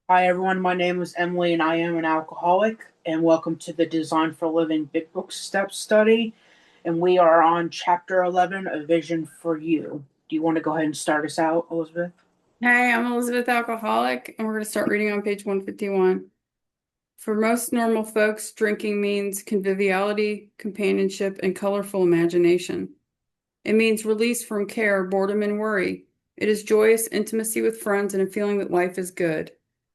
Hi, everyone. My name is Emily, and I am an alcoholic. And welcome to the Design for Living Big Book Step Study. And we are on Chapter 11, A Vision for You. Do you want to go ahead and start us out, Elizabeth? Hi, I'm Elizabeth Alcoholic, and we're going to start reading on page 151. For most normal folks, drinking means conviviality, companionship, and colorful imagination. It means release from care, boredom, and worry. It is joyous intimacy with friends and a feeling that life is good.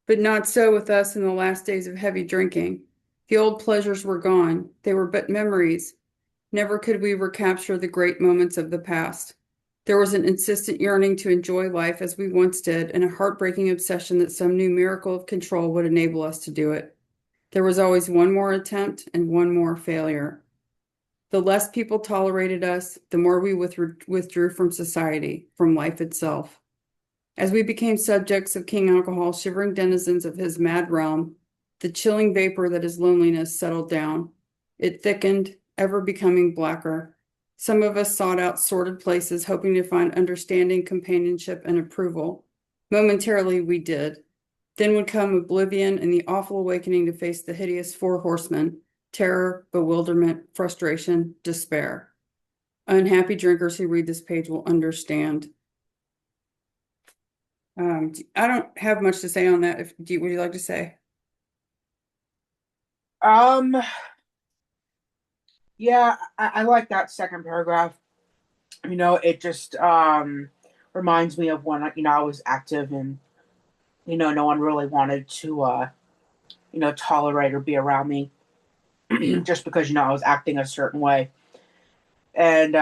But not so with us in the last days of heavy drinking. The old pleasures were gone. They were but memories. Never could we recapture the great moments of the past. There was an insistent yearning to enjoy life as we once did, and a heartbreaking obsession that some new miracle of control would enable us to do it. There was always one more attempt and one more failure. The less people tolerated us, the more we withdrew from society, from life itself. As we became subjects of King Alcohol, shivering denizens of his mad realm, the chilling vapor that is loneliness settled down. It thickened, ever becoming blacker. Some of us sought out sordid places, hoping to find understanding, companionship, and approval. Momentarily, we did. Then would come oblivion and the awful awakening to face the hideous four horsemen: terror, bewilderment, frustration, despair. Unhappy drinkers who read this page will understand. I don't have much to say on that. Would you like to say? Um, yeah, I like that second paragraph. It just reminds me of when I was active and no one really wanted to tolerate or be around me just because I was acting a certain way. And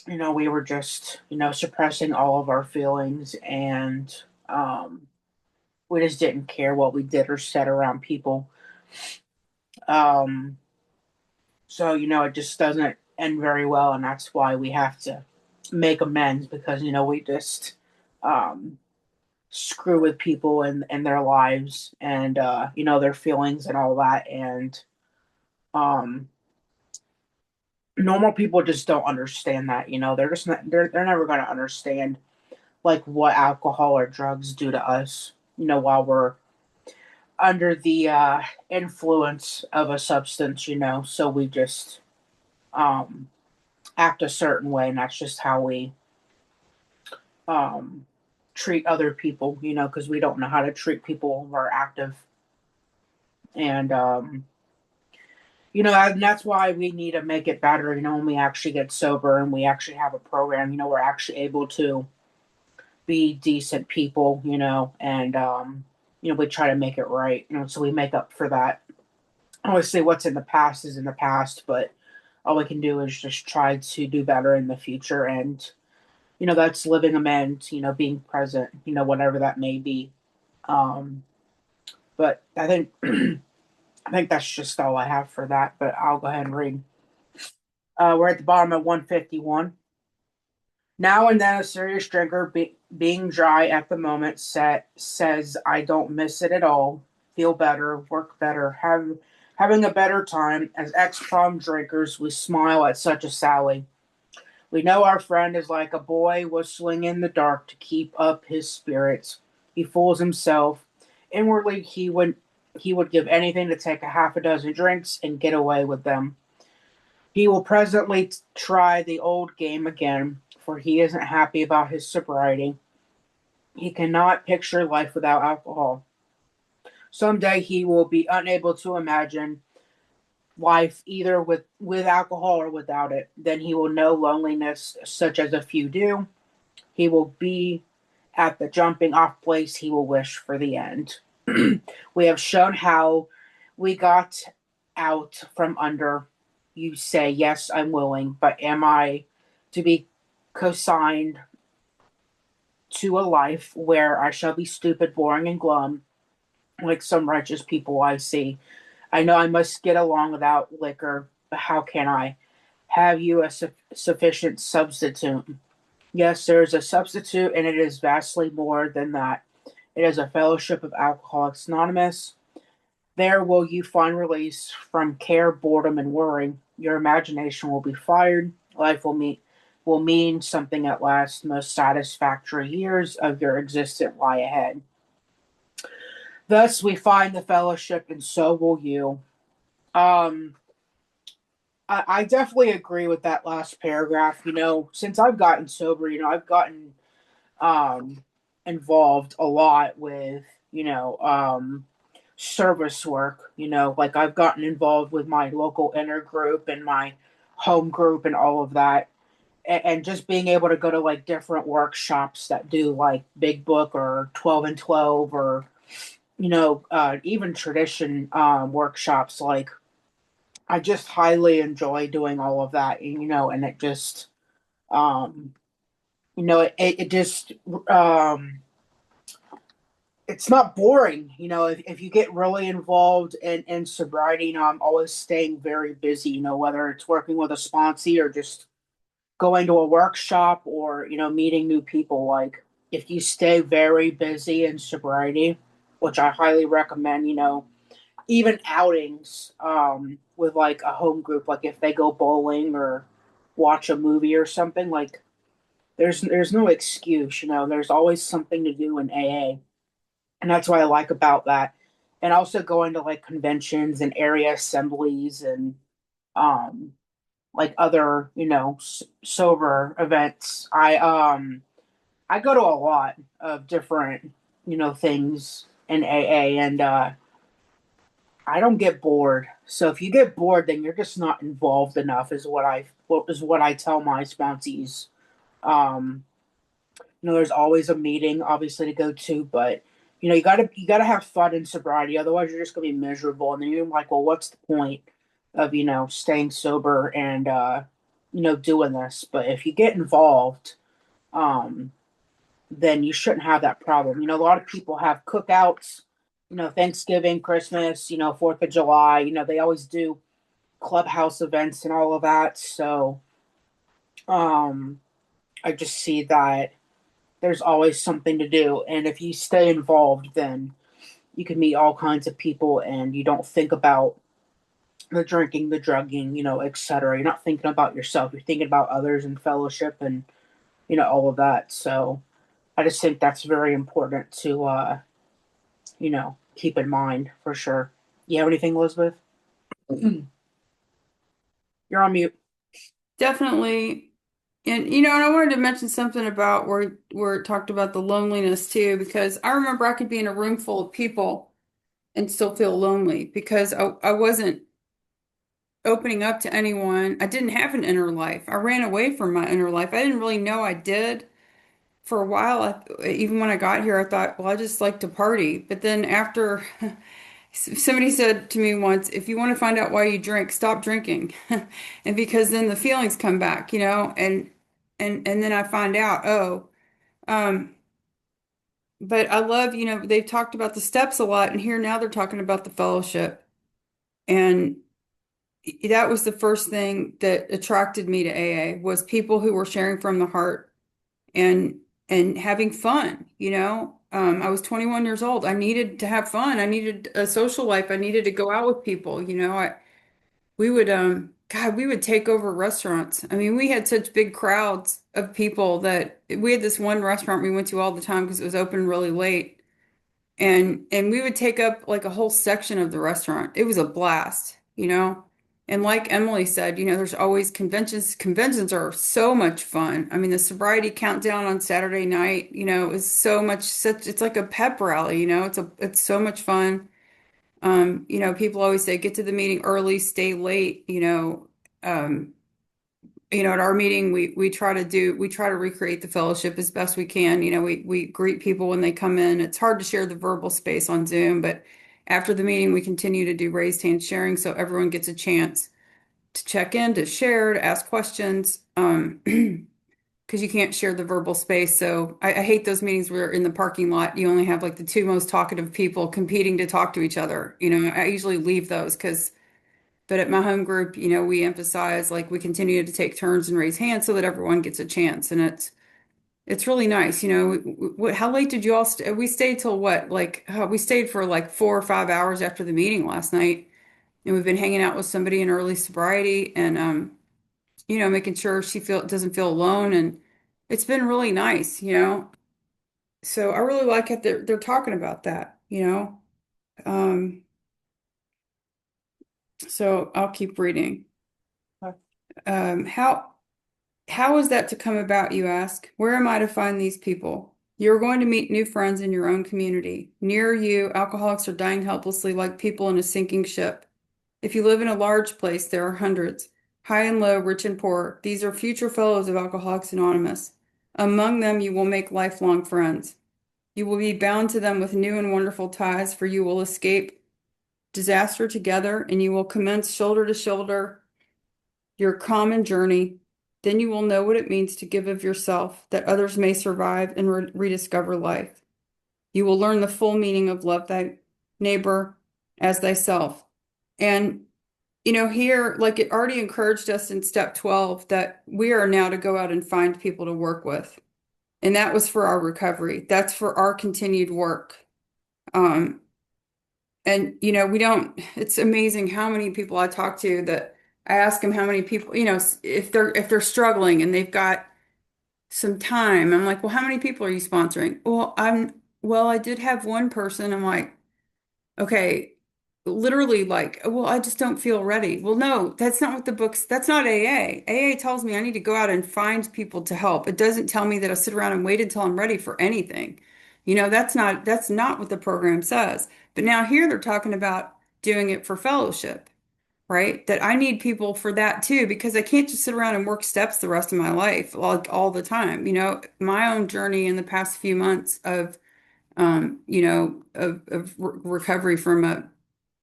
we were just suppressing all of our feelings, and we just didn't care what we did or said around people. um so it just doesn't end very well, and that's why we have to make amends, because we just um screw with people and their lives, and their feelings and all that. And um normal people just don't understand that. They're just not, they're never going to understand like what alcohol or drugs do to us, while we're under the influence of a substance. So we just um act a certain way, and that's just how we um treat other people, because we don't know how to treat people who are active. And and that's why we need to make it better, when we actually get sober and we actually have a program. We're actually able to be decent people, and we try to make it right, so we make up for that. Obviously, what's in the past is in the past, but all we can do is just try to do better in the future. And that's living amends, being present, whatever that may be. um but I think I think that's just all I have for that, but I'll go ahead and read. We're at the bottom of 151. Now and then, a serious drinker, being dry at the moment, says, "I don't miss it at all. Feel better, work better, having a better time." As ex-prom drinkers, we smile at such a sally. We know our friend is like a boy whistling in the dark to keep up his spirits. He fools himself. Inwardly, he would give anything to take a half a dozen drinks and get away with them. He will presently try the old game again, for he isn't happy about his sobriety. He cannot picture life without alcohol. Someday he will be unable to imagine life either with alcohol or without it. Then he will know loneliness such as a few do. He will be at the jumping off place he will wish for the end. We have shown how we got out from under. You say, "Yes, I'm willing," but am I to be consigned to a life where I shall be stupid, boring, and glum, like some righteous people I see? I know I must get along without liquor, but how can I? Have you a sufficient substitute? Yes, there is a substitute, and it is vastly more than that. It is a fellowship of Alcoholics Anonymous. There will you find release from care, boredom, and worry. Your imagination will be fired. Life will mean something at last. Most satisfactory years of your existence lie ahead. Thus we find the fellowship, and so will you. Um, I definitely agree with that last paragraph. Since I've gotten sober, I've gotten um, involved a lot with, service work. Like I've gotten involved with my local inner group and my home group and all of that. And just being able to go to like different workshops that do like Big Book or 12 and 12 or, even tradition workshops. Like I just highly enjoy doing all of that, and it just, um, it just, it's not boring. If you get really involved in sobriety, I'm always staying very busy, whether it's working with a sponsee or just going to a workshop or, meeting new people. Like if you stay very busy in sobriety, which I highly recommend, even outings with like a home group, like if they go bowling or watch a movie or something, like there's no excuse, there's always something to do in AA. And that's what I like about that. And also going to like conventions and area assemblies and um like other, sober events. I go to a lot of different, things in AA, and I don't get bored. So if you get bored, then you're just not involved enough. Is what I tell my sponsees. Um, there's always a meeting, obviously, to go to, but you gotta have fun in sobriety. Otherwise, you're just gonna be miserable, and then you're like, well, what's the point of staying sober and doing this? But if you get involved, um, then you shouldn't have that problem. A lot of people have cookouts, Thanksgiving, Christmas, 4th of July. They always do clubhouse events and all of that. So um, I just see that there's always something to do. And if you stay involved, then you can meet all kinds of people and you don't think about the drinking, the drugging, etc. You're not thinking about yourself. You're thinking about others and fellowship and, all of that. So I just think that's very important to, keep in mind for sure. You have anything, Elizabeth? You're on mute. Definitely. And and I wanted to mention something about where it talked about the loneliness too, because I remember I could be in a room full of people and still feel lonely because I wasn't opening up to anyone. I didn't have an inner life. I ran away from my inner life. I didn't really know I did for a while. Even when I got here, I thought, well, I just like to party. But then after somebody said to me once, if you want to find out why you drink, stop drinking. And because then the feelings come back, and then I find out, oh, um, but I love, they've talked about the steps a lot, and here now they're talking about the fellowship. And that was the first thing that attracted me to AA was people who were sharing from the heart and having fun. I was 21 years old. I needed to have fun. I needed a social life. I needed to go out with people. We would God, we would take over restaurants. I mean, we had such big crowds of people that we had this one restaurant we went to all the time because it was open really late. And we would take up like a whole section of the restaurant. It was a blast. And like Emily said, there's always conventions. Conventions are so much fun. I mean, the sobriety countdown on Saturday night, is so much such it's like a pep rally, it's so much fun. People always say get to the meeting early, stay late. Um, at our meeting, we try to recreate the fellowship as best we can. We greet people when they come in. It's hard to share the verbal space on Zoom, but after the meeting, we continue to do raised hand sharing so everyone gets a chance to check in, to share, to ask questions. Because you can't share the verbal space. So I hate those meetings where in the parking lot you only have like the two most talkative people competing to talk to each other. I usually leave those but at my home group, we emphasize like we continue to take turns and raise hands so that everyone gets a chance. And it's really nice. How late did you all stay? We stayed till what? Like we stayed for like 4 or 5 hours after the meeting last night. And we've been hanging out with somebody in early sobriety and making sure she doesn't feel alone. And it's been really nice. So I really like it. They're talking about that. Um, so I'll keep reading. Okay. How is that to come about, you ask? Where am I to find these people? You're going to meet new friends in your own community. Near you, alcoholics are dying helplessly like people in a sinking ship. If you live in a large place, there are hundreds, high and low, rich and poor. These are future fellows of Alcoholics Anonymous. Among them, you will make lifelong friends. You will be bound to them with new and wonderful ties, for you will escape disaster together, and you will commence shoulder to shoulder your common journey. Then you will know what it means to give of yourself, that others may survive and rediscover life. You will learn the full meaning of love thy neighbor as thyself. And here, like it already encouraged us in step 12 that we are now to go out and find people to work with. And that was for our recovery. That's for our continued work. Um, and we don't, it's amazing how many people I talk to that I ask them how many people, if they're struggling and they've got some time. I'm like, well, how many people are you sponsoring? Well, I did have one person. I'm like, okay, literally like, well, I just don't feel ready. Well, no, that's not what that's not AA. AA tells me I need to go out and find people to help. It doesn't tell me that I sit around and wait until I'm ready for anything. That's not what the program says. But now here they're talking about doing it for fellowship, right? That I need people for that too, because I can't just sit around and work steps the rest of my life, like all the time. My own journey in the past few months of recovery from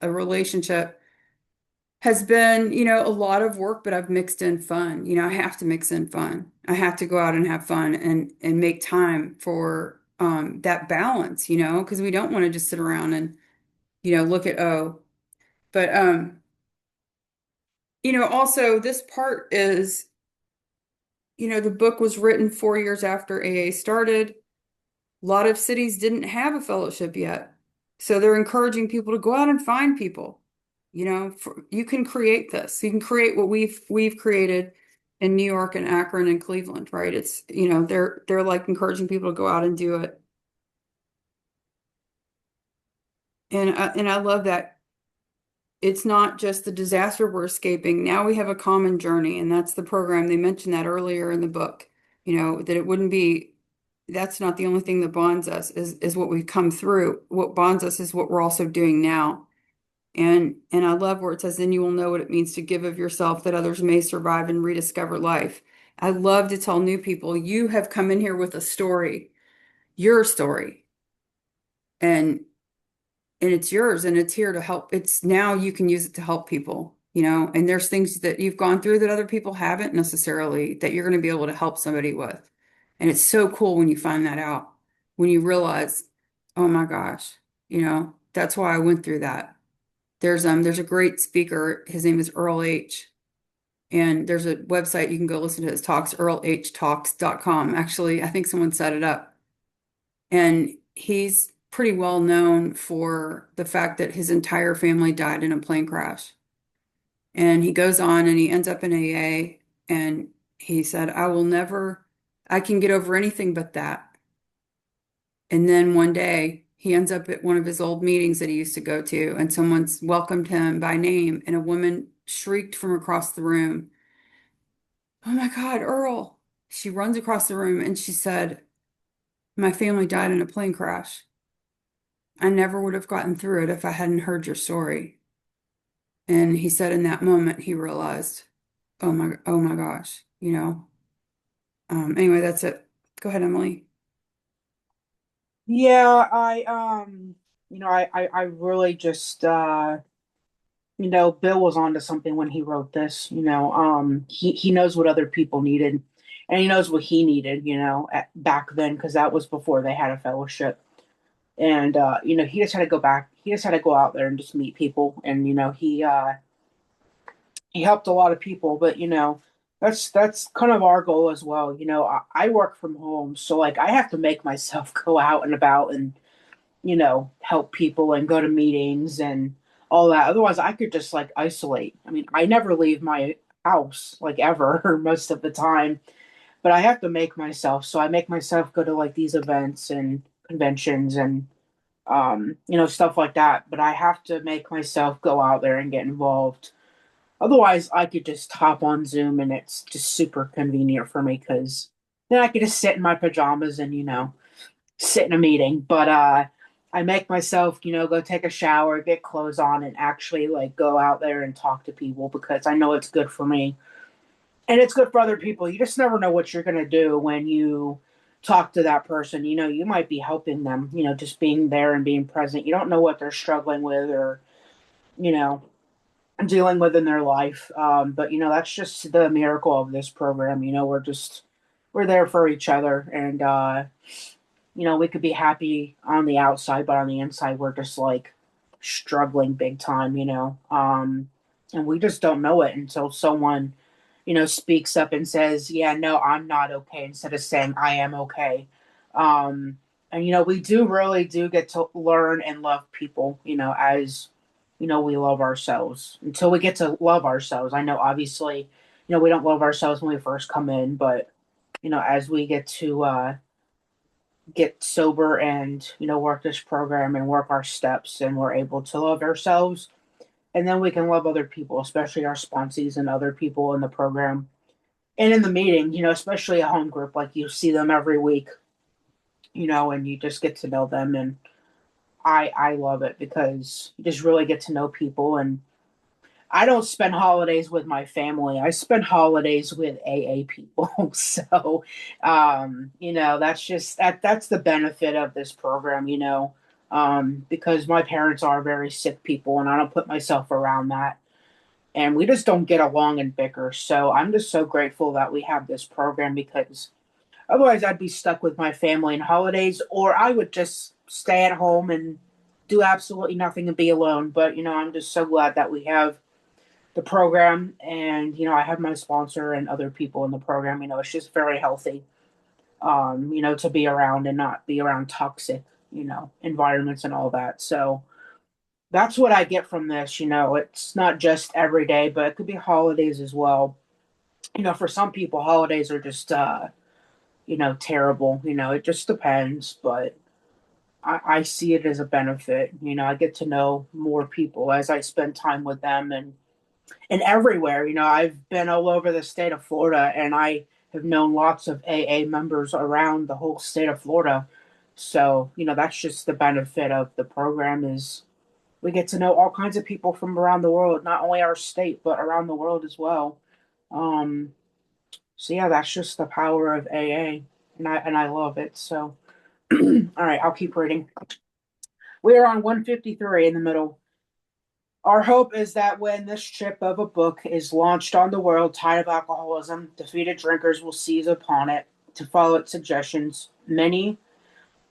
a relationship has been, a lot of work, but I've mixed in fun. I have to mix in fun. I have to go out and have fun and make time for that balance, because we don't want to just sit around and, look at but also this part is, the book was written 4 years after AA started. A lot of cities didn't have a fellowship yet. So they're encouraging people to go out and find people. You can create this. You can create what we've created in New York and Akron and Cleveland, right? It's, they're like encouraging people to go out and do it. And I love that it's not just the disaster we're escaping. Now we have a common journey, and that's the program. They mentioned that earlier in the book, that it wouldn't be, that's not the only thing that bonds us is what we've come through. What bonds us is what we're also doing now. And I love where it says, then you will know what it means to give of yourself that others may survive and rediscover life. I love to tell new people, you have come in here with a story, your story, and and it's yours and it's here to help. It's now you can use it to help people, and there's things that you've gone through that other people haven't necessarily that you're going to be able to help somebody with. And it's so cool when you find that out, when you realize, oh my gosh, that's why I went through that. There's a great speaker. His name is Earl H. And there's a website you can go listen to his talks, earlhtalks.com. Actually, I think someone set it up. And he's pretty well known for the fact that his entire family died in a plane crash. And he goes on and he ends up in AA. And he said, I can get over anything but that. And then one day he ends up at one of his old meetings that he used to go to, and someone's welcomed him by name, and a woman shrieked from across the room, "Oh my God, Earl." She runs across the room and she said, "My family died in a plane crash. I never would have gotten through it if I hadn't heard your story." And he said in that moment he realized, oh my gosh, Anyway, that's it. Go ahead, Emily. Yeah, I really just Bill was onto something when he wrote this. He knows what other people needed, and he knows what he needed, back then, because that was before they had a fellowship. And he just had to go back. He just had to go out there and just meet people. And he helped a lot of people, but that's kind of our goal as well. I work from home, so like I have to make myself go out and about and help people and go to meetings and all that. Otherwise, I could just like isolate. I mean, I never leave my house like ever most of the time, but I have to make myself. So I make myself go to like these events and conventions and Stuff like that. But I have to make myself go out there and get involved. Otherwise, I could just hop on Zoom and it's just super convenient for me because then I could just sit in my pajamas and, sit in a meeting. But I make myself, go take a shower, get clothes on, and actually like go out there and talk to people because I know it's good for me and it's good for other people. You just never know what you're going to do when you talk to that person. You might be helping them, just being there and being present. You don't know what they're struggling with or, you know, dealing with in their life. But that's just the miracle of this program. We're there for each other, and we could be happy on the outside, but on the inside, we're just like struggling big time. And we just don't know it until someone speaks up and says, "Yeah, no, I'm not okay," instead of saying, "I am okay." And we really do get to learn and love people, as we love ourselves until we get to love ourselves. I know, obviously, we don't love ourselves when we first come in, but as we get to get sober and work this program and work our steps, and we're able to love ourselves, and then we can love other people, especially our sponsees and other people in the program and in the meeting, especially a home group, like you see them every week, and you just get to know them. And I love it because you just really get to know people. And I don't spend holidays with my family. I spend holidays with AA people. So, that's the benefit of this program, because my parents are very sick people and I don't put myself around that. And we just don't get along and bicker. So I'm just so grateful that we have this program because otherwise I'd be stuck with my family in holidays, or I would just stay at home and do absolutely nothing and be alone. But, I'm just so glad that we have the program, and I have my sponsor and other people in the program. It's just very healthy, to be around and not be around toxic environments and all that. So that's what I get from this. It's not just every day, but it could be holidays as well. For some people holidays are just terrible. It just depends, but I see it as a benefit. I get to know more people as I spend time with them, and everywhere. I've been all over the state of Florida, and I have known lots of AA members around the whole state of Florida. So, that's just the benefit of the program is we get to know all kinds of people from around the world, not only our state, but around the world as well. Um, so yeah, that's just the power of AA, and I love it. So, all right, I'll keep reading. We are on 153 in the middle. Our hope is that when this chip of a book is launched on the world tide of alcoholism, defeated drinkers will seize upon it to follow its suggestions. Many,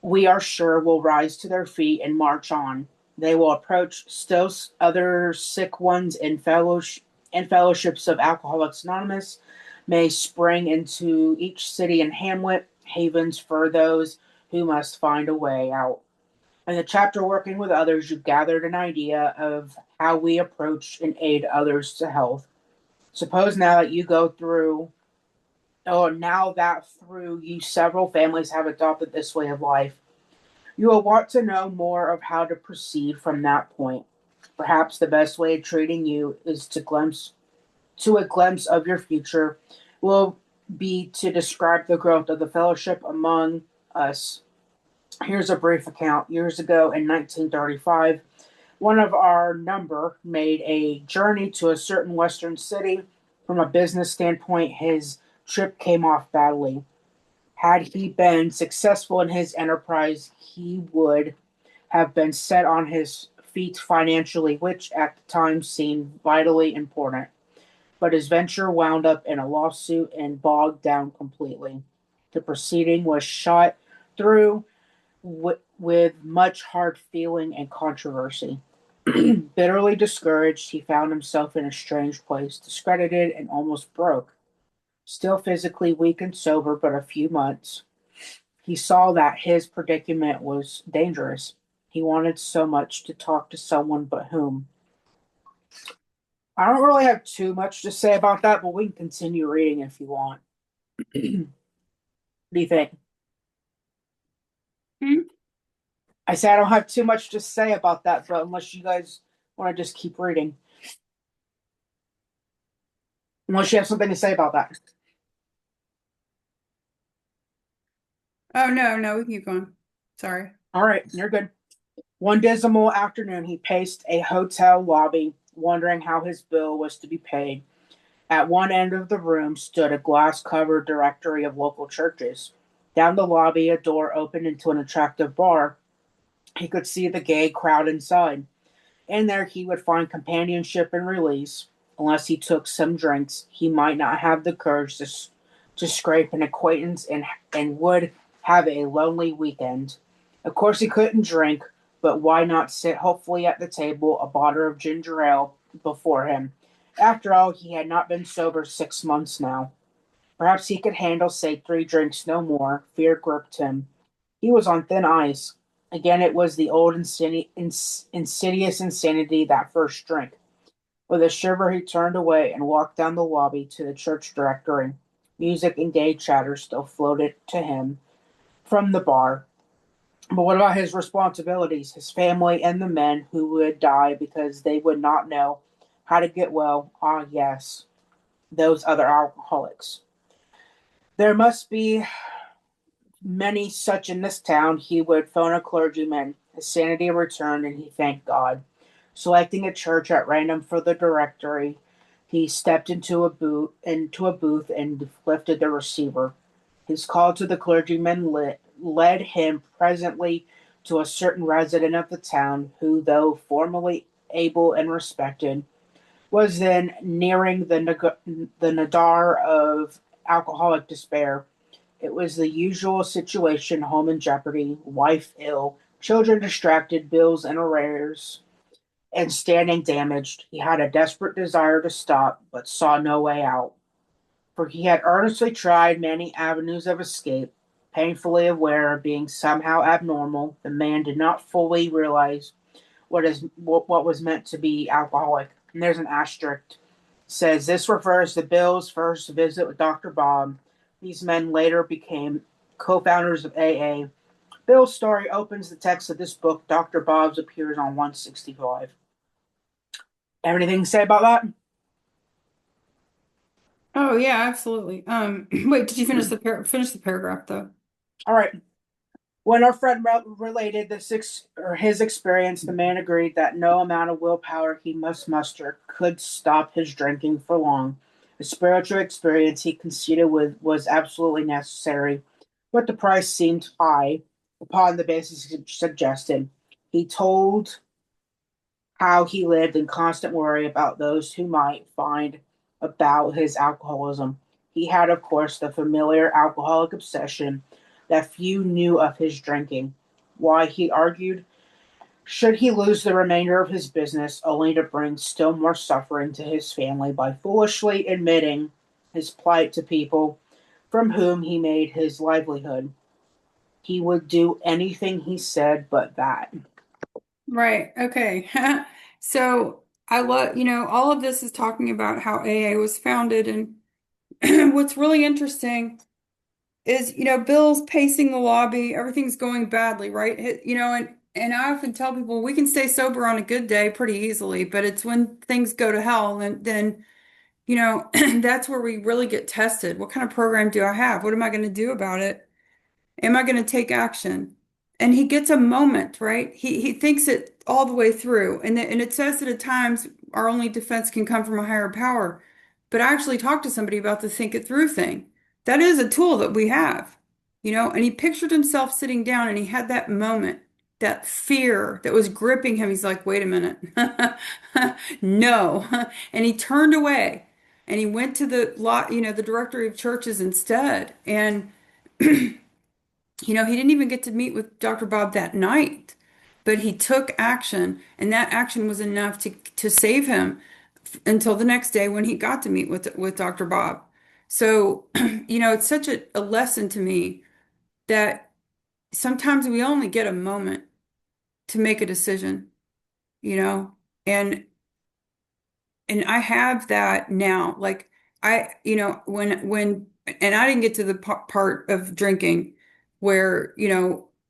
we are sure, will rise to their feet and march on. They will approach still other sick ones in fellowships of Alcoholics Anonymous, may spring into each city and hamlet, havens for those who must find a way out. In the chapter Working with Others, you gathered an idea of how we approach and aid others to health. Suppose now that you go through, or now that through you several families have adopted this way of life, you will want to know more of how to proceed from that point. Perhaps the best way of treating you is to a glimpse of your future will be to describe the growth of the fellowship among us. Here's a brief account. Years ago in 1935, one of our number made a journey to a certain western city. From a business standpoint, his trip came off badly. Had he been successful in his enterprise, he would have been set on his feet financially, which at the time seemed vitally important. But his venture wound up in a lawsuit and bogged down completely. The proceeding was shot through with much hard feeling and controversy. Bitterly discouraged, he found himself in a strange place, discredited and almost broke. Still physically weak and sober, but a few months, he saw that his predicament was dangerous. He wanted so much to talk to someone, but whom? I don't really have too much to say about that, but we can continue reading if you want. What do you think? Hmm? I say I don't have too much to say about that, but unless you guys want to just keep reading, unless you have something to say about that. Oh, no, no, we can keep going. Sorry. All right, you're good. One dismal afternoon, he paced a hotel lobby, wondering how his bill was to be paid. At one end of the room stood a glass covered directory of local churches. Down the lobby, a door opened into an attractive bar. He could see the gay crowd inside. In there, he would find companionship and release. Unless he took some drinks, he might not have the courage to scrape an acquaintance and would have a lonely weekend. Of course, he couldn't drink, but why not sit hopefully at the table, a bottle of ginger ale before him? After all, he had not been sober 6 months now. Perhaps he could handle, say, 3 drinks, no more. Fear gripped him. He was on thin ice. Again, it was the old insidious insanity, that first drink. With a shiver, he turned away and walked down the lobby to the church directory. Music and gay chatter still floated to him from the bar. But what about his responsibilities, his family, and the men who would die because they would not know how to get well? Ah, yes, those other alcoholics. There must be many such in this town. He would phone a clergyman. His sanity returned, and he thanked God. Selecting a church at random for the directory, he stepped into a booth and lifted the receiver. His call to the clergyman led him presently to a certain resident of the town who, though formerly able and respected, was then nearing the nadir of alcoholic despair. It was the usual situation: home in jeopardy, wife ill, children distracted, bills in arrears, and standing damaged. He had a desperate desire to stop, but saw no way out. For he had earnestly tried many avenues of escape. Painfully aware of being somehow abnormal, the man did not fully realize what was meant to be alcoholic. And there's an asterisk. Says this refers to Bill's first visit with Dr. Bob. These men later became co-founders of AA. Bill's story opens the text of this book. Dr. Bob's appears on 165. Anything to say about that? Oh, yeah, absolutely. Wait, did you finish the paragraph though? All right. When our friend related his experience, the man agreed that no amount of willpower he must muster could stop his drinking for long. The spiritual experience he conceded with was absolutely necessary, but the price seemed high upon the basis suggested. He told how he lived in constant worry about those who might find about his alcoholism. He had, of course, the familiar alcoholic obsession that few knew of his drinking. Why, he argued, should he lose the remainder of his business only to bring still more suffering to his family by foolishly admitting his plight to people from whom he made his livelihood? He would do anything, he said, but that. Right. Okay. So I love, all of this is talking about how AA was founded. And what's really interesting is, Bill's pacing the lobby, everything's going badly, right? And I often tell people we can stay sober on a good day pretty easily, but it's when things go to hell, and then, that's where we really get tested. What kind of program do I have? What am I going to do about it? Am I going to take action? And he gets a moment, right? He thinks it all the way through. And it says that at times our only defense can come from a higher power. But I actually talked to somebody about the think it through thing. That is a tool that we have, and he pictured himself sitting down and he had that moment, that fear that was gripping him. He's like, wait a minute. No. And he turned away and he went to the lot, the directory of churches instead. And he didn't even get to meet with Dr. Bob that night, but he took action, and that action was enough to save him until the next day when he got to meet with Dr. Bob. So, it's such a lesson to me that sometimes we only get a moment to make a decision, you know, and and I have that now. Like when and I didn't get to the part of drinking where,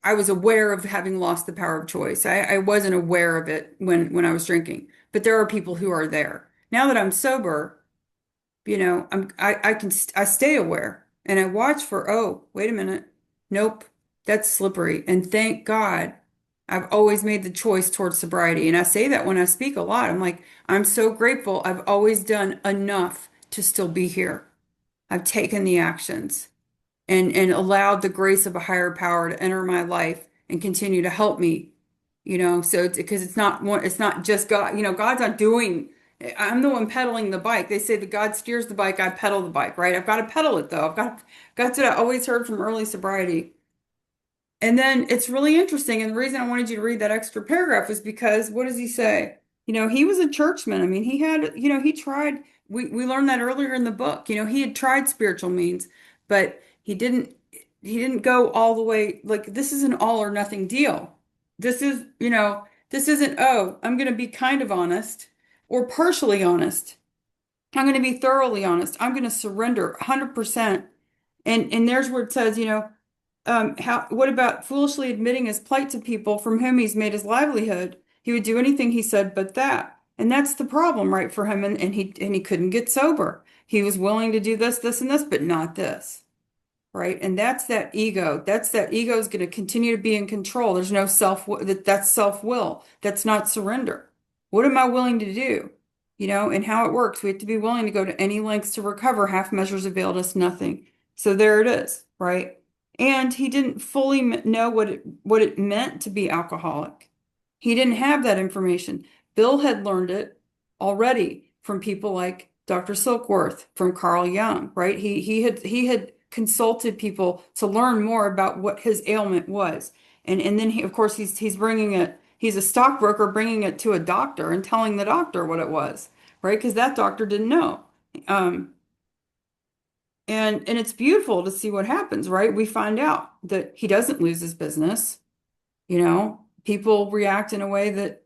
I was aware of having lost the power of choice. I wasn't aware of it when I was drinking. But there are people who are there. Now that I'm sober, I stay aware and I watch for, oh, wait a minute. Nope, that's slippery. And thank God I've always made the choice towards sobriety. And I say that when I speak a lot. I'm like, I'm so grateful I've always done enough to still be here. I've taken the actions and allowed the grace of a higher power to enter my life and continue to help me, so because it's not just God, God's not doing, I'm the one pedaling the bike. They say that God steers the bike, I pedal the bike, right? I've got to pedal it though. That's what I always heard from early sobriety. And then it's really interesting. And the reason I wanted you to read that extra paragraph is because what does he say? He was a churchman. I mean, he had, he tried, we learned that earlier in the book. He had tried spiritual means, but he didn't go all the way. Like, this is an all or nothing deal. This is, this isn't, oh, I'm going to be kind of honest or partially honest. I'm going to be thoroughly honest. I'm going to surrender 100%. And there's where it says, what about foolishly admitting his plight to people from whom he's made his livelihood? He would do anything he said but that. And that's the problem, right, for him. And he couldn't get sober. He was willing to do this, this, and this, but not this. Right. And that's that ego. That ego is going to continue to be in control. There's no that's self-will. That's not surrender. What am I willing to do? And how it works. We have to be willing to go to any lengths to recover. Half measures availed us nothing. So there it is, right? And he didn't fully know what it meant to be alcoholic. He didn't have that information. Bill had learned it already from people like Dr. Silkworth, from Carl Jung, right? He had consulted people to learn more about what his ailment was. And then of course he's bringing it, he's a stockbroker bringing it to a doctor and telling the doctor what it was, right? Because that doctor didn't know. Um, and it's beautiful to see what happens, right? We find out that he doesn't lose his business. People react in a way that,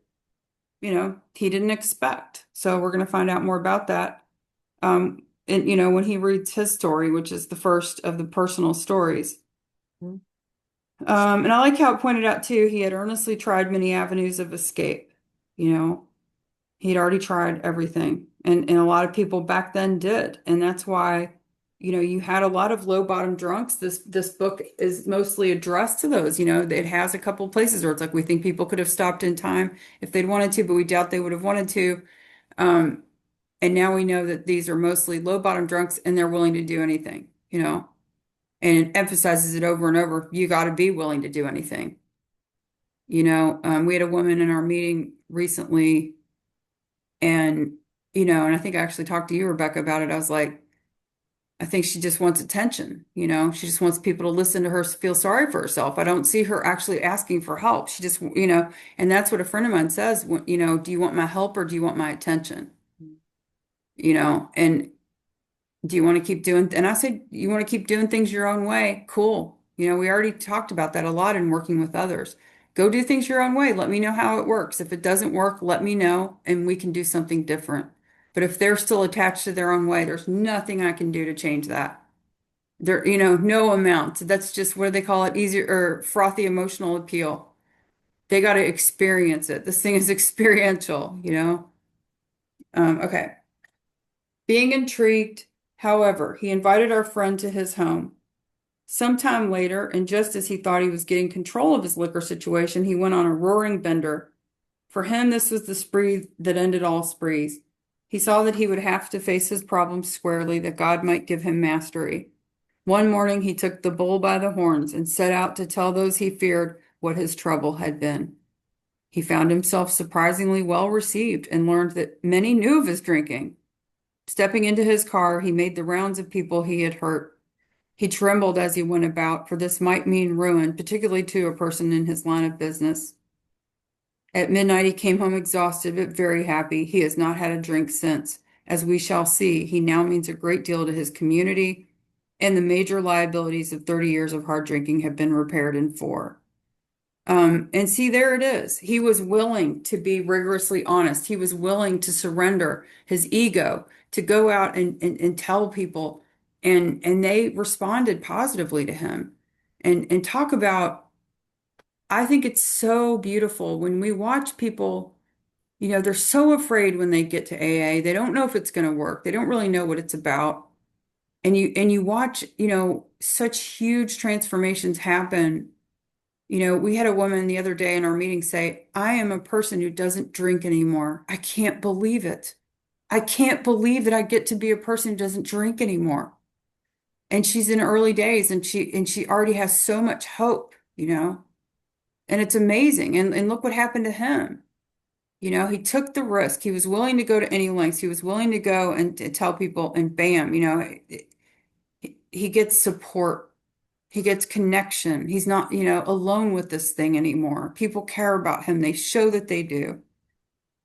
he didn't expect. So we're going to find out more about that. And when he reads his story, which is the first of the personal stories. Mhm. And I like how it pointed out too, he had earnestly tried many avenues of escape. You know, he'd already tried everything. And a lot of people back then did. And that's why, you had a lot of low bottom drunks. This book is mostly addressed to those. It has a couple of places where it's like we think people could have stopped in time if they'd wanted to, but we doubt they would have wanted to. Um, and now we know that these are mostly low bottom drunks and they're willing to do anything, and it emphasizes it over and over. You got to be willing to do anything. We had a woman in our meeting recently and, and I think I actually talked to you, Rebecca, about it. I was like, I think she just wants attention. She just wants people to listen to her feel sorry for herself. I don't see her actually asking for help. She just, and that's what a friend of mine says, do you want my help or do you want my attention? And do you want to keep doing, and I said, you want to keep doing things your own way? Cool. We already talked about that a lot in working with others. Go do things your own way. Let me know how it works. If it doesn't work, let me know and we can do something different. But if they're still attached to their own way, there's nothing I can do to change that. There, no amount. That's just what do they call it, easier or frothy emotional appeal. They got to experience it. This thing is experiential. Okay. Being intrigued, however, he invited our friend to his home. Sometime later, and just as he thought he was getting control of his liquor situation, he went on a roaring bender. For him, this was the spree that ended all sprees. He saw that he would have to face his problems squarely, that God might give him mastery. One morning, he took the bull by the horns and set out to tell those he feared what his trouble had been. He found himself surprisingly well received and learned that many knew of his drinking. Stepping into his car, he made the rounds of people he had hurt. He trembled as he went about, for this might mean ruin, particularly to a person in his line of business. At midnight, he came home exhausted but very happy. He has not had a drink since. As we shall see, he now means a great deal to his community, and the major liabilities of 30 years of hard drinking have been repaired in 4. And see, there it is. He was willing to be rigorously honest. He was willing to surrender his ego, to go out and tell people, and they responded positively to him. And talk about I think it's so beautiful when we watch people, they're so afraid when they get to AA. They don't know if it's going to work. They don't really know what it's about. And you watch, such huge transformations happen. We had a woman the other day in our meeting say, I am a person who doesn't drink anymore. I can't believe it. I can't believe that I get to be a person who doesn't drink anymore. And she's in early days and she already has so much hope. And it's amazing. And look what happened to him. He took the risk. He was willing to go to any lengths. He was willing to go and to tell people, and bam, he gets support. He gets connection. He's not, alone with this thing anymore. People care about him. They show that they do.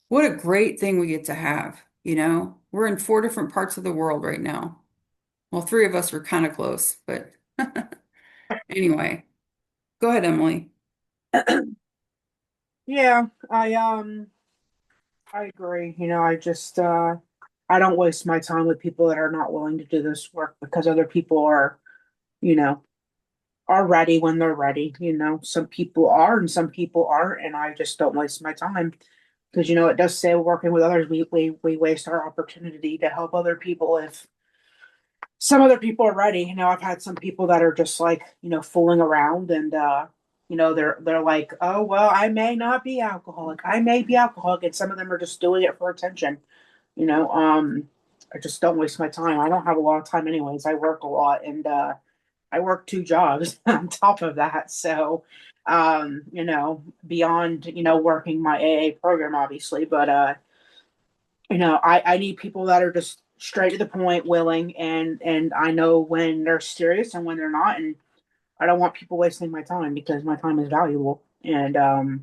What a great thing we get to have. We're in 4 different parts of the world right now. Well, 3 of us were kind of close, but anyway, go ahead, Emily. Yeah, I agree. I just I don't waste my time with people that are not willing to do this work because other people you know, are ready when they're ready. Some people are and some people aren't, and I just don't waste my time because it does say working with others, we waste our opportunity to help other people if some other people are ready. I've had some people that are just like, fooling around and they're like, oh well, I may not be alcoholic. I may be alcoholic, and some of them are just doing it for attention. You know, um, I just don't waste my time. I don't have a lot of time anyways. I work a lot and I work 2 jobs on top of that. So beyond, working my AA program obviously, but I need people that are just straight to the point, willing, and I know when they're serious and when they're not, and I don't want people wasting my time because my time is valuable. And I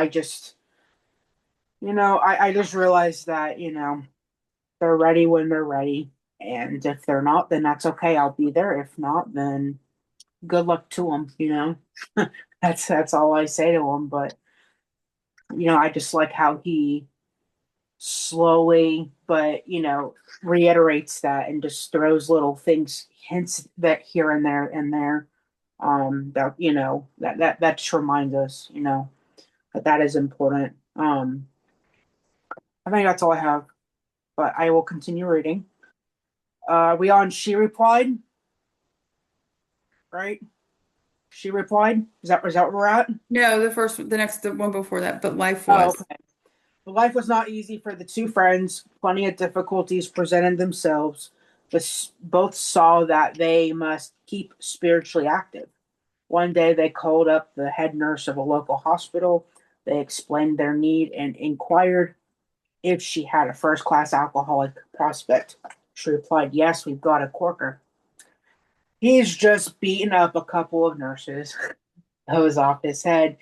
just I just realized that they're ready when they're ready, and if they're not, then that's okay. I'll be there. If not, then good luck to them. That's all I say to them. But I just like how he slowly, but reiterates that and just throws little things, hints that here and there, that that just reminds us, that is important. I think that's all I have, but I will continue reading. We on she replied, right? She replied. Is that where we're at? No, the one before that, but life Oh, was. okay. But life was not easy for the 2 friends. Plenty of difficulties presented themselves, but both saw that they must keep spiritually active. One day they called up the head nurse of a local hospital. They explained their need and inquired if she had a first class alcoholic prospect. She replied, yes, we've got a corker. He's just beaten up a couple of nurses. Hose off his head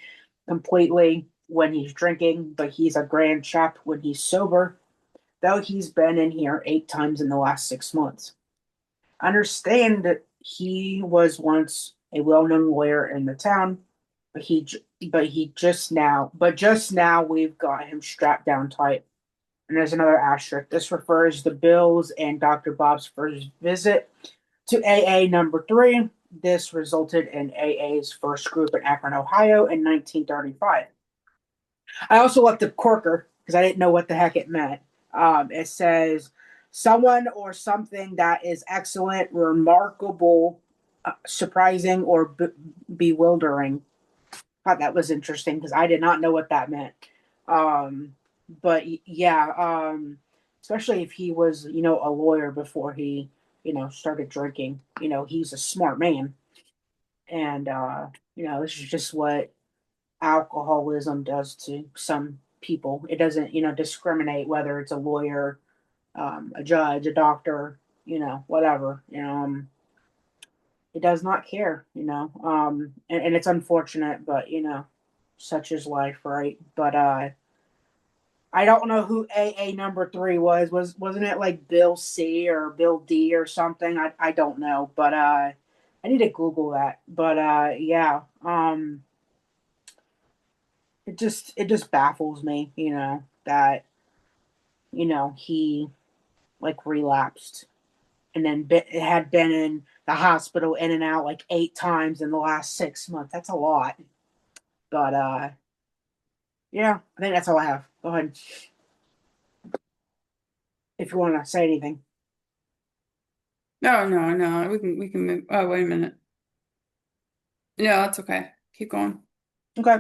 completely when he's drinking, but he's a grand chap when he's sober, though he's been in here 8 times in the last 6 months. Understand that he was once a well-known lawyer in the town, but just now we've got him strapped down tight. And there's another asterisk. This refers to Bill's and Dr. Bob's first visit to AA number 3. This resulted in AA's first group in Akron, Ohio in 1935. I also looked up corker because I didn't know what the heck it meant. It says someone or something that is excellent, remarkable, surprising, or bewildering. I thought that was interesting because I did not know what that meant. Um, but yeah, especially if he was, a lawyer before he, started drinking. He's a smart man, and this is just what alcoholism does to some people. It doesn't, discriminate whether it's a lawyer, a judge, a doctor, whatever. It does not care, and it's unfortunate, but such is life, right? But I don't know who AA number 3 was. Wasn't it like Bill C or Bill D or something? I don't know, but I need to Google that. But yeah, it just baffles me, that he like relapsed and then had been in the hospital in and out like 8 times in the last 6 months. That's a lot. But yeah, I think that's all I have. Go ahead if you want to say anything. No, no, no. We can move. Oh, wait a minute. No, that's okay. Keep going. Okay.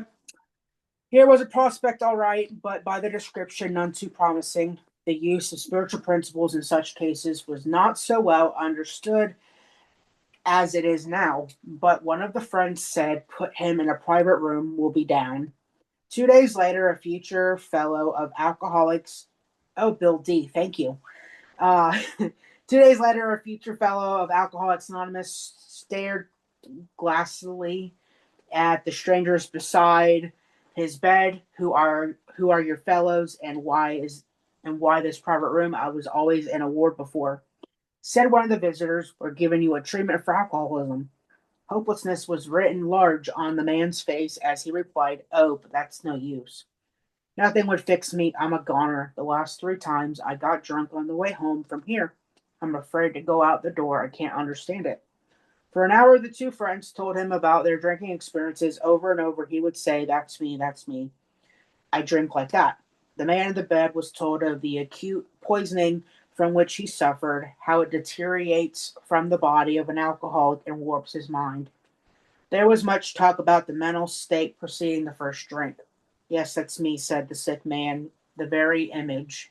Here was a prospect, all right, but by the description, none too promising. The use of spiritual principles in such cases was not so well understood as it is now, but one of the friends said, put him in a private room, we'll be down. 2 days later, a future fellow of Alcoholics, oh, Bill D, thank you. 2 days later, a future fellow of Alcoholics Anonymous stared glassily at the strangers beside his bed. Who are your fellows, and why this private room? I was always in a ward before. Said one of the visitors, we're giving you a treatment for alcoholism. Hopelessness was written large on the man's face as he replied, oh, but that's no use. Nothing would fix me. I'm a goner. The last 3 times I got drunk on the way home from here. I'm afraid to go out the door. I can't understand it. For an hour, the two friends told him about their drinking experiences. Over and over, he would say, that's me, that's me. I drink like that. The man in the bed was told of the acute poisoning from which he suffered, how it deteriorates from the body of an alcoholic and warps his mind. There was much talk about the mental state preceding the first drink. Yes, that's me, said the sick man, the very image.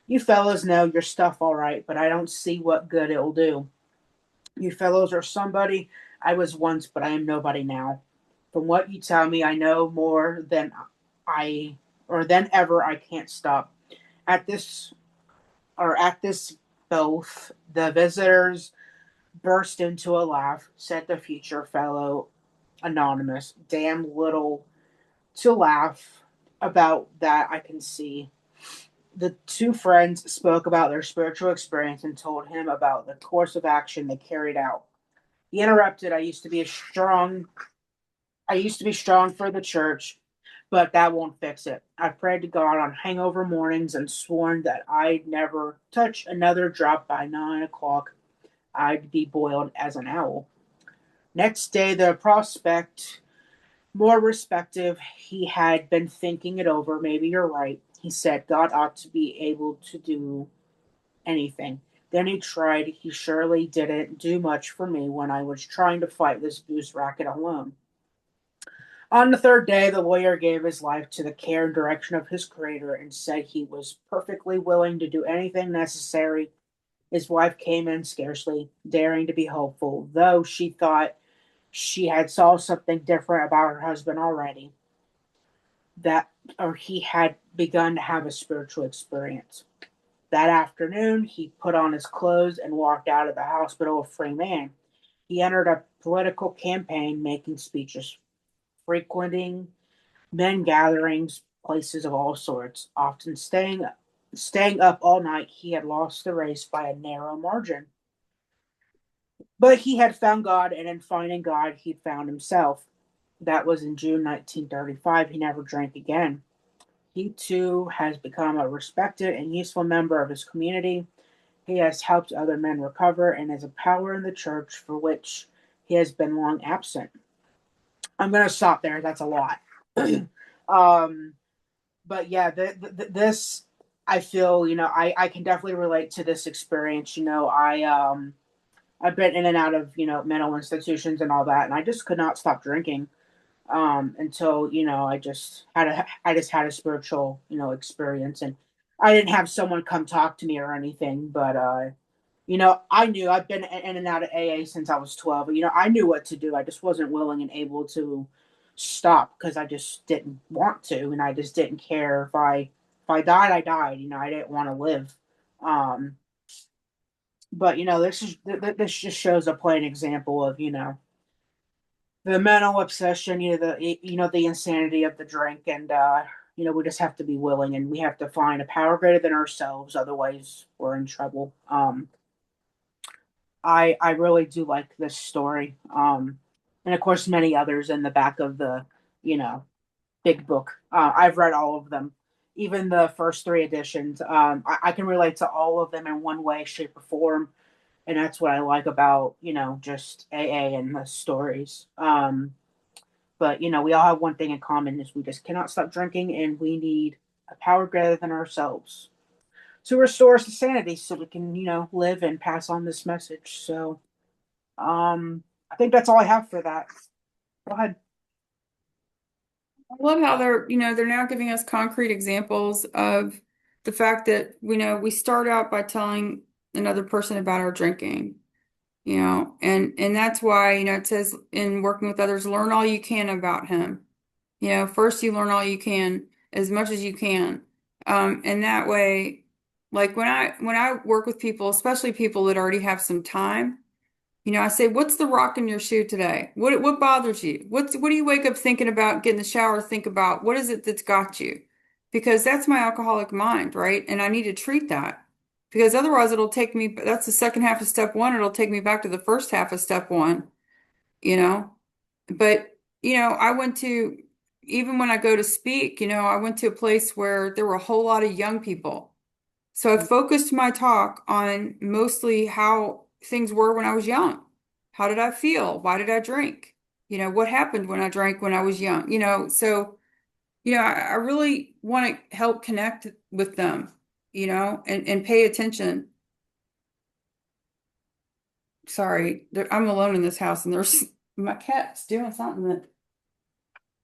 You fellows know your stuff all right, but I don't see what good it'll do. You fellows are somebody I was once, but I am nobody now. From what you tell me, I know more than I or than ever. I can't stop. At this at this both the visitors burst into a laugh, said the future fellow anonymous. Damn little to laugh about that I can see. The two friends spoke about their spiritual experience and told him about the course of action they carried out. He interrupted. I used to be strong for the church, but that won't fix it. I prayed to God on hangover mornings and sworn that I'd never touch another drop by 9 o'clock. I'd be boiled as an owl. Next day, the prospect, more respective, he had been thinking it over. Maybe you're right. He said, God ought to be able to do anything. Then he tried. He surely didn't do much for me when I was trying to fight this booze racket alone. On the third day, the lawyer gave his life to the care and direction of his creator and said he was perfectly willing to do anything necessary. His wife came in scarcely daring to be hopeful, though she thought she had saw something different about her husband already, that or he had begun to have a spiritual experience. That afternoon, he put on his clothes and walked out of the hospital a free man. He entered a political campaign, making speeches, frequenting men gatherings, places of all sorts, often staying up all night. He had lost the race by a narrow margin. But he had found God, and in finding God, he found himself. That was in June 1935. He never drank again. He too has become a respected and useful member of his community. He has helped other men recover and is a power in the church for which he has been long absent. I'm going to stop there. That's a lot. um, but yeah, this, I feel, I can definitely relate to this experience. I've been in and out of, mental institutions and all that, and I just could not stop drinking until I just had a spiritual experience, and I didn't have someone come talk to me or anything, but I knew I've been in and out of AA since I was 12. I knew what to do. I just wasn't willing and able to stop because I just didn't want to, and I just didn't care if I died, I died. I didn't want to live. Um, but this just shows a plain example of the mental obsession, the insanity of the drink, and we just have to be willing, and we have to find a power greater than ourselves. Otherwise, we're in trouble. I really do like this story, and of course, many others in the back of the you know big book. I've read all of them, even the first three editions. I can relate to all of them in one way, shape, or form. And that's what I like about, just AA and the stories. But we all have one thing in common is we just cannot stop drinking, and we need a power greater than ourselves to restore us to sanity so we can, live and pass on this message. So I think that's all I have for that. Go ahead. I love how they're now giving us concrete examples of the fact that, we start out by telling another person about our drinking, and that's why, it says in working with others, learn all you can about him. First you learn all you can, as much as you can. And that way, like when I work with people, especially people that already have some time, I say, what's the rock in your shoe today? What bothers you? What do you wake up thinking about, get in the shower, think about? What is it that's got you? Because that's my alcoholic mind, right? And I need to treat that. Because otherwise it'll take me, that's the second half of step one, it'll take me back to the first half of step one, you know? But, I went to, even when I go to speak, I went to a place where there were a whole lot of young people. So I focused my talk on mostly how things were when I was young. How did I feel? Why did I drink? What happened when I drank when I was young? So, I really want to help connect with them, and pay attention. Sorry, I'm alone in this house and there's my cat's doing something that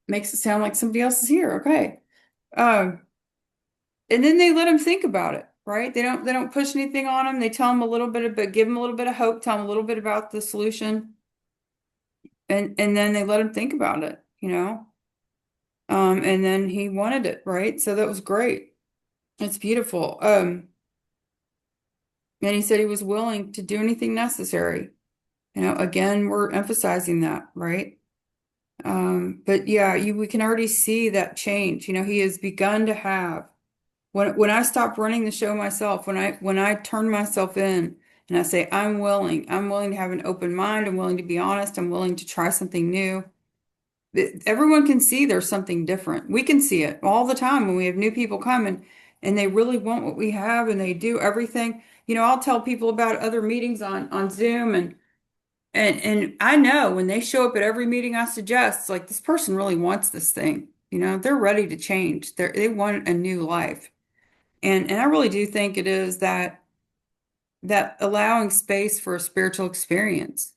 makes it sound like somebody else is here. Okay. Um, and then they let them think about it, right? They don't push anything on them. They tell them a little bit, but give them a little bit of hope, tell them a little bit about the solution, and then they let him think about it. And then he wanted it, right? So that was great. It's beautiful. And he said he was willing to do anything necessary. Again, we're emphasizing that, right? But yeah, we can already see that change. He has begun to have. When I stop running the show myself, when I turn myself in and I say, I'm willing to have an open mind, I'm willing to be honest, I'm willing to try something new. Everyone can see there's something different. We can see it all the time when we have new people come and they really want what we have and they do everything. I'll tell people about other meetings on Zoom and I know when they show up at every meeting I suggest, it's like this person really wants this thing. They're ready to change. They want a new life. And I really do think it is that allowing space for a spiritual experience,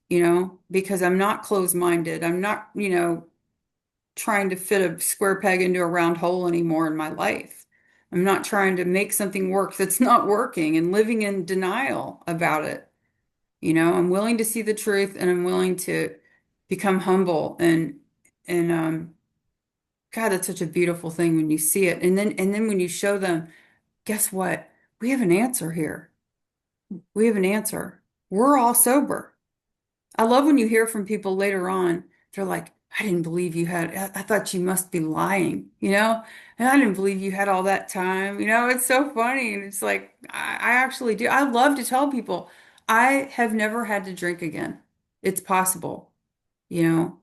because I'm not closed-minded. I'm not, trying to fit a square peg into a round hole anymore in my life. I'm not trying to make something work that's not working and living in denial about it. I'm willing to see the truth and I'm willing to become humble and God, that's such a beautiful thing when you see it. And then when you show them, guess what? We have an answer here. We have an answer. We're all sober. I love when you hear from people later on. They're like, I didn't believe you had, I thought you must be lying, And I didn't believe you had all that time. It's so funny. And it's like, I actually do. I love to tell people, I have never had to drink again. It's possible, you know.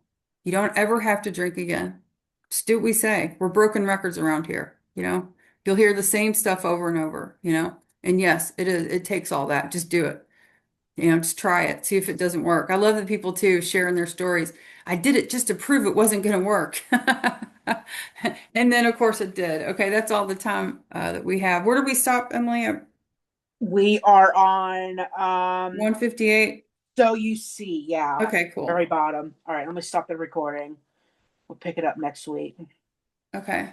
You don't ever have to drink again. Just do what we say. We're broken records around here. You'll hear the same stuff over and over. And yes, it is, it takes all that. Just do it. Just try it, see if it doesn't work. I love that people too sharing their stories. I did it just to prove it wasn't going to work. And then, of course, it did. Okay, that's all the time that we have. Where did we stop, Emily? At We are on 158? so you see, yeah, Okay, cool. very bottom. All right, let me stop the recording. We'll pick it up next week. Okay.